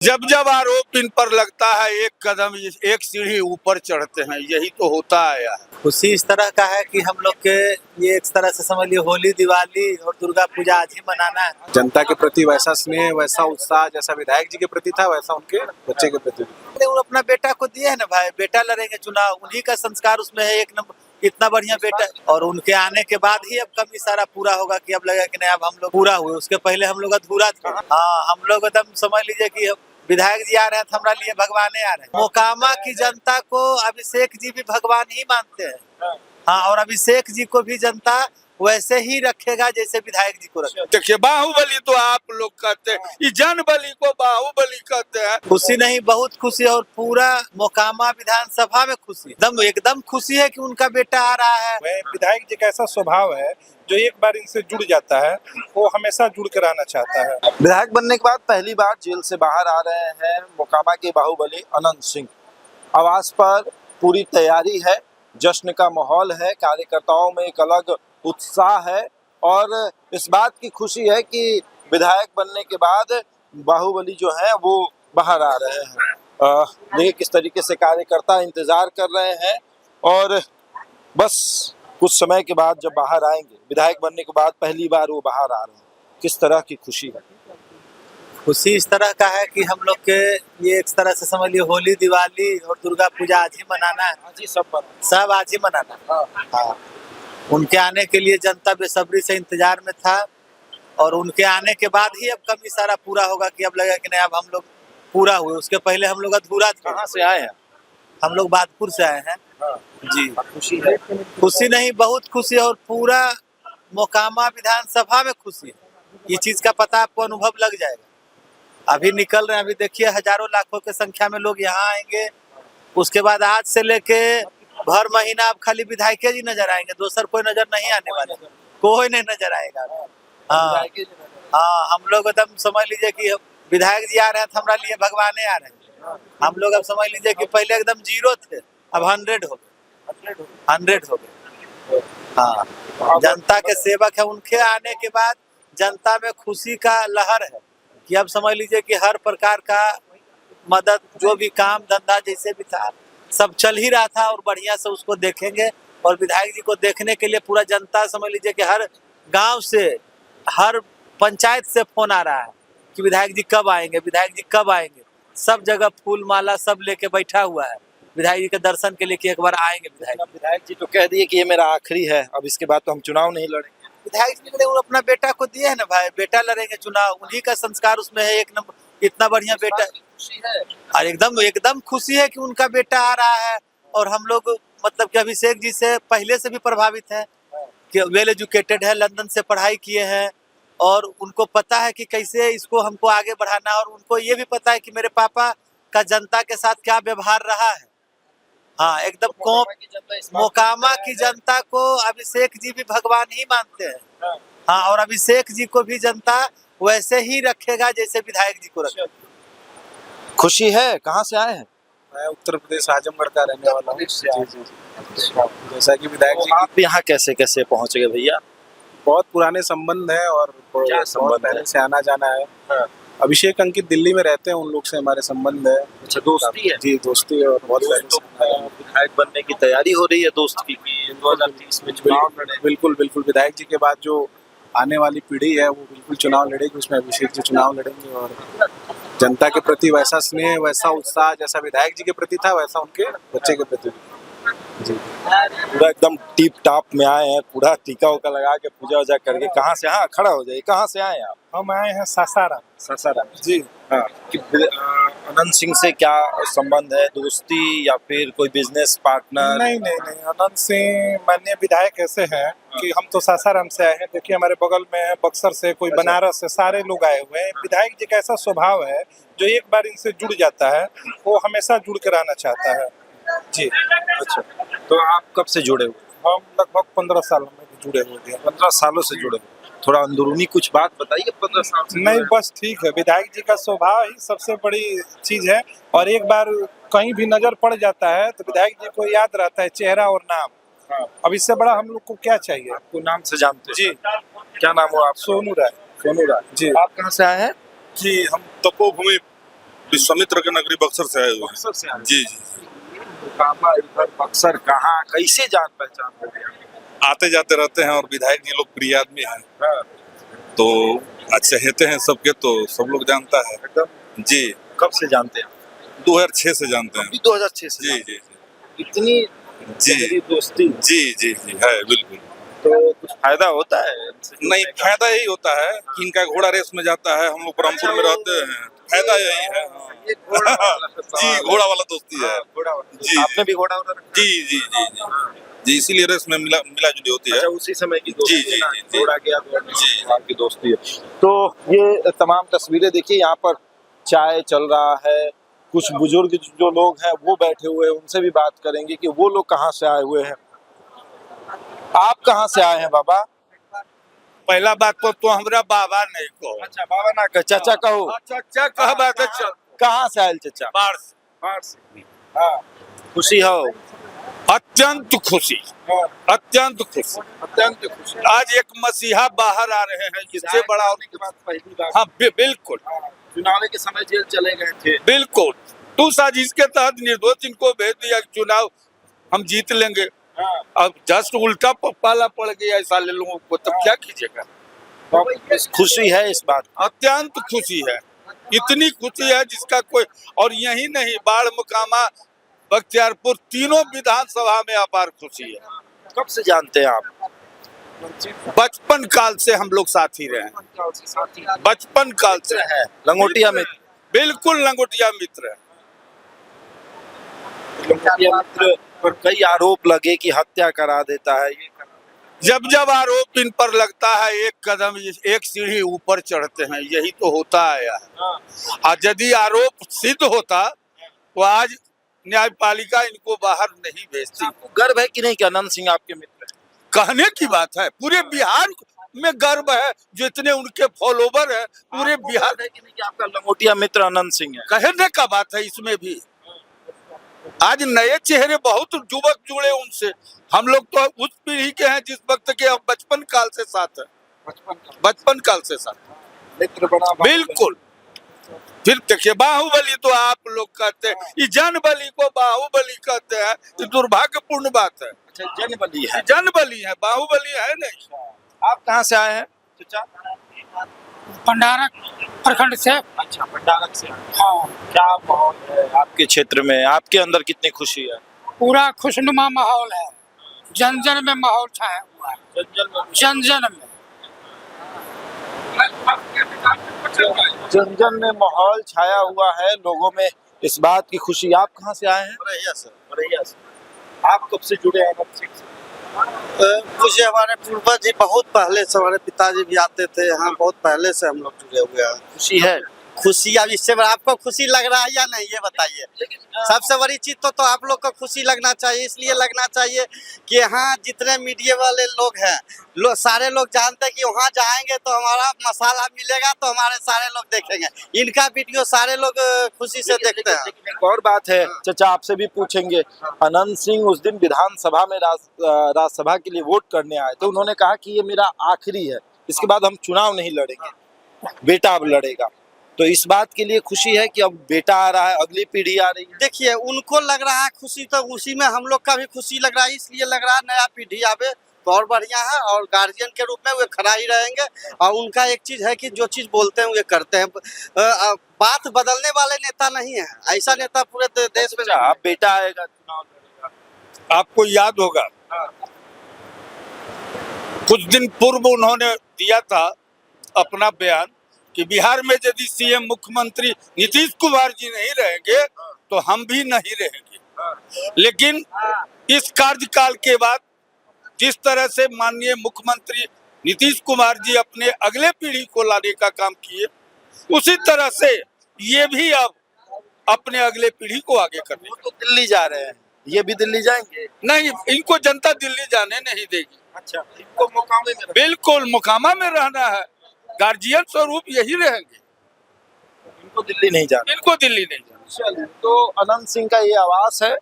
जब जब आरोप इन पर लगता है एक कदम एक सीढ़ी ऊपर चढ़ते हैं, यही तो होता आया है। खुशी इस तरह का है कि हम लोग के ये एक तरह से समझ लियो होली दिवाली और दुर्गा पूजा आज ही मनाना है। जनता के प्रति वैसा स्नेह वैसा उत्साह जैसा विधायक जी के प्रति था वैसा उनके बच्चे के प्रति। वो अपना बेटा को दिए है ना भाई, बेटा लड़ेंगे चुनाव, उन्हीं का संस्कार उसमें है एक नंबर। इतना बढ़िया बेटा, और उनके आने के बाद ही अब कमी सारा पूरा होगा कि अब लगेगा कि नहीं अब हम लोग पूरा हुए, उसके पहले हम लोग अधूरा थे। हाँ, हम लोग एकदम समझ लीजिए कि विधायक जी आ रहे हैं तो हमारा लिए भगवान आ रहे हैं। मोकामा की जनता को अभिषेक जी भी भगवान ही मानते हैं। हाँ, और अभिषेक जी को भी जनता वैसे ही रखेगा जैसे विधायक जी को रखे। देखिए, बाहुबली तो आप लोग कहते हैं, ये जन बली को बाहुबली कहते हैं। खुशी नहीं, बहुत खुशी, और पूरा मोकामा विधानसभा में खुशी, एकदम खुशी है कि उनका बेटा आ रहा है। विधायक जी का ऐसा स्वभाव है जो एक बार इनसे जुड़ जाता है वो हमेशा जुड़ कर आना चाहता है। विधायक बनने के बाद पहली बार जेल से बाहर आ रहे हैं मोकामा के बाहुबली अनंत सिंह। आवास पर पूरी तैयारी है, जश्न का माहौल है, कार्यकर्ताओं में एक अलग उत्साह है और इस बात की खुशी है कि विधायक बनने के बाद बाहुबली जो है वो बाहर आ रहे हैं। देखिए किस तरीके से कार्यकर्ता इंतजार कर रहे हैं और बस कुछ समय के बाद जब बाहर आएंगे, विधायक बनने के बाद पहली बार वो बाहर आ रहे हैं, किस तरह की खुशी है। खुशी इस तरह का है कि हम लोग के ये एक तरह से समझ लियो होली दिवाली और दुर्गा पूजा आज ही मनाना है। आज ही सब आज ही मनाना है। हाँ, उनके आने के लिए जनता बेसब्री से इंतजार में था और उनके आने के बाद ही अब कमी सारा पूरा होगा कि अब लगेगा कि नहीं अब हम लोग पूरा हुए, उसके पहले हम लोग अधूरा थे। कहाँ से आए हैं? हम लोग बादपुर से आए हैं। जी, खुशी है। खुशी नहीं, बहुत खुशी, और पूरा मोकामा विधानसभा में खुशी है। ये चीज का पता आपको अनुभव लग जाएगा। अभी निकल रहे हैं, अभी देखिए हजारों लाखों की संख्या में लोग यहाँ आएंगे। उसके बाद आज से लेके भर महीना अब खाली विधायक जी नजर आएंगे, दूसर कोई नजर नहीं आने वाले, कोई नहीं नजर आएगा। हाँ हाँ, हम लोग एकदम समझ लीजिए कि विधायक जी आ रहे हैं तो हमारा लिए भगवान आ रहे हैं। हम लोग अब समझ लीजिए कि पहले एकदम 0 थे, अब 100 हो गए, 100 हो गए। हाँ, जनता के सेवक है, उनके आने के बाद जनता में खुशी का लहर है कि अब समझ लीजिए कि हर प्रकार का मदद, जो भी काम धंधा जैसे भी था सब चल ही रहा था और बढ़िया से उसको देखेंगे। और विधायक जी को देखने के लिए पूरा जनता समझ लीजिए कि हर गांव से, हर पंचायत से फोन आ रहा है कि विधायक जी कब आएंगे, विधायक जी कब आएंगे। सब जगह फूल माला सब लेके बैठा हुआ है विधायक जी के दर्शन के लिए कि एक बार आएंगे विधायक। विधायक जी तो कह दिए कि ये मेरा आखिरी है, अब इसके बाद तो हम चुनाव नहीं लड़ेंगे। विधायक जी ने अपना बेटा को दिए है ना भाई, बेटा लड़ेंगे चुनाव, उन्हीं का संस्कार उसमें है एक नंबर। इतना बढ़िया बेटा, और एकदम खुशी है कि उनका बेटा आ रहा है। और हम लोग मतलब कि अभिषेक जी से पहले से भी प्रभावित है कि वेल एजुकेटेड है, लंदन से पढ़ाई किए हैं और उनको पता है कि कैसे इसको हमको आगे बढ़ाना, और उनको ये भी पता है कि मेरे पापा का जनता के साथ क्या व्यवहार रहा है। हाँ, एकदम मोकामा की जनता को अभिषेक जी भी भगवान ही मानते हैं। हाँ, और अभिषेक जी को भी जनता वैसे ही रखेगा जैसे विधायक जी को रखे। खुशी है। कहाँ से आए हैं? मैं उत्तर प्रदेश आजमगढ़ का रहने वाला हूँ। जैसा कि विधायक जी आप यहाँ कैसे कैसे पहुँच गए भैया? बहुत पुराने संबंध है और क्या संबंध पहले है? से आना जाना है। अभिषेक अंकित दिल्ली में रहते हैं, उन लोग से हमारे संबंध है। अच्छा, दोस्ती है? जी, दोस्ती है और बहुत पहले से। विधायक बनने की तैयारी हो रही है दोस्त की कि 2030 में चुनाव लड़े? बिल्कुल बिल्कुल, विधायक जी के बाद जो आने वाली पीढ़ी है वो बिल्कुल चुनाव लड़ेगी, उसमें अभिषेक जी चुनाव लड़ेंगे और जनता के प्रति वैसा स्नेह वैसा उत्साह जैसा विधायक जी के प्रति था वैसा उनके बच्चे के प्रति। जी, पूरा एकदम टिप टॉप में आए हैं, पूरा टीका उका लगा के पूजा वूजा करके। कहाँ से? हाँ, खड़ा हो जाइए। कहाँ से आए हैं आप? हम आए हैं सासाराम। सासाराम। जी हाँ, कि अनंत सिंह से क्या संबंध है, दोस्ती या फिर कोई बिजनेस पार्टनर? नहीं नहीं नहीं, अनंत सिंह माननीय विधायक ऐसे हैं कि हम तो सासाराम से आए हैं। देखिए हमारे बगल में है बक्सर से, कोई बनारस से, सारे लोग आए हुए हैं। विधायक जी का ऐसा स्वभाव है जो एक बार इनसे जुड़ जाता है वो हमेशा जुड़ कर आना चाहता है। जी। अच्छा, तो आप कब से जुड़े हुए? हम लगभग 15 साल में जुड़े हुए हैं। 15 सालों से जुड़े हुए। थोड़ा अंदरूनी कुछ बात बताइए। 15 साल से नहीं, बस ठीक है। विधायक जी का स्वभाव ही सबसे बड़ी चीज है और एक बार कहीं भी नजर पड़ जाता है तो विधायक जी को याद रहता है चेहरा और नाम। हाँ। अब इससे बड़ा हम लोग को क्या चाहिए? आपको नाम से जानते जी। क्या नाम हो आप? सोनू राय। सोनू राय। जी। आप कहाँ से आए हैं? जी, हम तपोभूमि विश्वामित्र के नगरी बक्सर से आए हुए हैं। बक्सर से आए जी जी। मोकामा इधर बक्सर कहाँ कैसे जान पहचान हो गया? आते जाते रहते हैं और विधायक जी लोग प्रिय आदमी हैं, हाँ, तो अच्छे हेते हैं सबके, तो सब लोग जानता है। एकदम। जी, कब से जानते हैं? 2006 से जानते हैं। अभी 2006 से जी जानते जी हैं। इतनी जी गहरी दोस्ती, जी जी जी है बिल्कुल। तो कुछ फायदा होता है इनसे? नहीं, फायदा यही होता है कि इनका घोड़ा रेस में जाता है, हम लोग ब्रह्मपुर में रहते हैं, फायदा यही है। ये घोड़ा वाला जी, सवाल घोड़ा वाला दोस्ती है। हाँ, घोड़ा वाला। जी। आपने भी घोड़ा वाला रखा? जी जी जी जी जी, इसीलिए रेस में मिला जुली होती है। अच्छा, उसी समय की दोस्ती जी, जी, है ना? जी, जी। घोड़ा गया जी। वहाँ की दोस्ती है। तो ये तमाम तस्वीरें देखिए, यहाँ पर चाय चल रहा है, कुछ बुजुर्ग जो लोग हैं वो बैठे हुए हैं, उनसे भी बात करेंगे कि वो लोग कहाँ से आए हुए हैं। आप कहाँ से आए हैं बाबा? पहला बात तो हमरा बाबा नहीं कहो। अच्छा, बाबा ना कह, चाचा कहो। चाचा कह बात है, कहाँ से आए चाचा? बाढ़ से। बाढ़ से। हाँ, खुशी हो? अत्यंत खुशी, हाँ, अत्यंत खुशी। अत्यंत खुशी। आज एक मसीहा बाहर आ रहे हैं, इससे बड़ा और के बाद पहली बार हाँ बिल्कुल चुनाव के समय जेल चले गए थे। बिल्कुल। तू साजिश के तहत निर्दोष इनको भेज दिया कि चुनाव हम जीत लेंगे। हाँ, अब जस्ट उल्टा पाला पड़ गया ऐसा ले लोगों को, तब क्या कीजिएगा। तो खुशी है इस बात। अत्यंत खुशी है, इतनी खुशी है जिसका कोई। और यही नहीं, बाढ़, मोकामा, बख्तियारपुर, तीनों विधानसभा में अपार खुशी है। कब से जानते हैं आप? बचपन काल से हम लोग साथी रहे हैं, बचपन काल से है लंगोटिया में। बिल्कुल लंगोटिया मित्र है। लंगोटिया मित्र पर कई आरोप लगे कि हत्या करा देता है, ये जब जब आरोप इन पर लगता है, एक कदम एक सीढ़ी ऊपर चढ़ते हैं, यही तो होता आया है। और यदि आरोप सिद्ध होता तो आज न्यायपालिका इनको बाहर नहीं भेजती। आपको गर्व है कि नहीं कि अनंत सिंह आपके मित्र हैं? कहने की बात है, पूरे बिहार में गर्व है, जितने उनके फॉलोवर है पूरे बिहार है कि नहीं कि आपका लंगोटिया मित्र अनंत सिंह है? कहने का बात है। इसमें भी आज नए चेहरे बहुत युवक जुड़े उनसे। हम लोग तो उस पीढ़ी के हैं जिस वक्त के अब बचपन काल से साथ है, बचपन काल से साथ मित्र बना। बिल्कुल। फिर देखिए, बाहुबली तो आप लोग कहते हैं, ये जनबली को बाहुबली कहते हैं, ये दुर्भाग्यपूर्ण बात है। अच्छा, जनबली है। जनबली है, बाहुबली है नहीं। आप कहाँ से आए हैं चाचा? भंडारक प्रखंड से। अच्छा, भंडारक से। हाँ, क्या माहौल है आपके क्षेत्र में? आपके अंदर कितनी खुशी है? पूरा खुशनुमा माहौल है, जन जन में माहौल छाया हुआ है, जन जन में। जन जन में माहौल छाया हुआ है, लोगों में इस बात की खुशी। आप कहाँ से आए हैं? रैया से। बरैया से। आप कब से जुड़े हैं अनंत सिंह से? मुझे हमारे पूर्वज जी बहुत पहले से, हमारे पिताजी भी आते थे यहाँ, बहुत पहले से हम लोग जुड़े हुए हैं। खुशी है? खुशी अब इससे आपको खुशी लग रहा है या नहीं, ये बताइए। सबसे बड़ी चीज तो आप लोग को खुशी लगना चाहिए, इसलिए लगना चाहिए कि यहाँ जितने मीडिया वाले लोग हैं, सारे लोग जानते हैं कि वहाँ जाएंगे तो हमारा मसाला मिलेगा, तो हमारे सारे लोग देखेंगे इनका वीडियो, सारे लोग खुशी से देखते हैं। लेकिन एक और बात है चाचा, आपसे भी पूछेंगे। अनंत सिंह उस दिन विधानसभा में राज्यसभा के लिए वोट करने आए थे, उन्होंने कहा कि ये मेरा आखिरी है, इसके बाद हम चुनाव नहीं लड़ेंगे, बेटा अब लड़ेगा। तो इस बात के लिए खुशी है कि अब बेटा आ रहा है, अगली पीढ़ी आ रही है। देखिए, उनको लग रहा है खुशी, तो उसी में हम लोग का भी खुशी लग रहा है। इसलिए लग रहा है नया पीढ़ी आवे तो और बढ़िया है, और गार्जियन के रूप में वे खड़ा ही रहेंगे। और उनका एक चीज है कि जो चीज बोलते हैं वे करते हैं। बात बदलने वाले नेता नहीं है, ऐसा नेता पूरे देश में। अब बेटा आएगा, चुनाव लड़ेगा। आपको याद होगा, कुछ दिन पूर्व उन्होंने दिया था अपना बयान कि बिहार में यदि सीएम मुख्यमंत्री नीतीश कुमार जी नहीं रहेंगे तो हम भी नहीं रहेंगे। लेकिन इस कार्यकाल के बाद जिस तरह से माननीय मुख्यमंत्री नीतीश कुमार जी अपने अगले पीढ़ी को लाने का काम किए, उसी तरह से ये भी अब अपने अगले पीढ़ी को आगे करने। वो तो दिल्ली जा रहे हैं, ये भी दिल्ली जाएंगे? नहीं, इनको जनता दिल्ली जाने नहीं देगी। अच्छा, इनको मोकामा में बिल्कुल मोकामा में रहना है, गार्जियन स्वरूप यही रहेंगे, इनको दिल्ली नहीं जाना। इनको दिल्ली नहीं जाना। चलिए, तो अनंत सिंह का ये आवास है,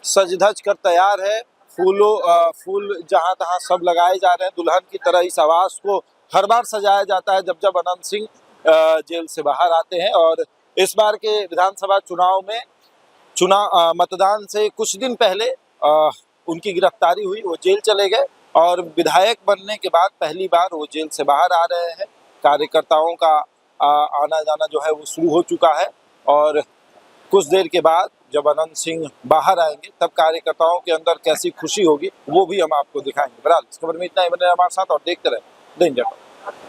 सज धज कर तैयार है, फूल जहां तहां सब लगाए जा रहे हैं। दुल्हन की तरह इस आवास को हर बार सजाया जाता है जब जब अनंत सिंह जेल से बाहर आते हैं। और इस बार के विधानसभा चुनाव में मतदान से कुछ दिन पहले उनकी गिरफ्तारी हुई, वो जेल चले गए और विधायक बनने के बाद पहली बार वो जेल से बाहर आ रहे हैं। कार्यकर्ताओं का आना जाना जो है वो शुरू हो चुका है और कुछ देर के बाद जब अनंत सिंह बाहर आएंगे तब कार्यकर्ताओं के अंदर कैसी खुशी होगी वो भी हम आपको दिखाएंगे। बहरहाल इस खबर में इतना ही। बने हमारे साथ और देखते रहे दैनिक जागरण।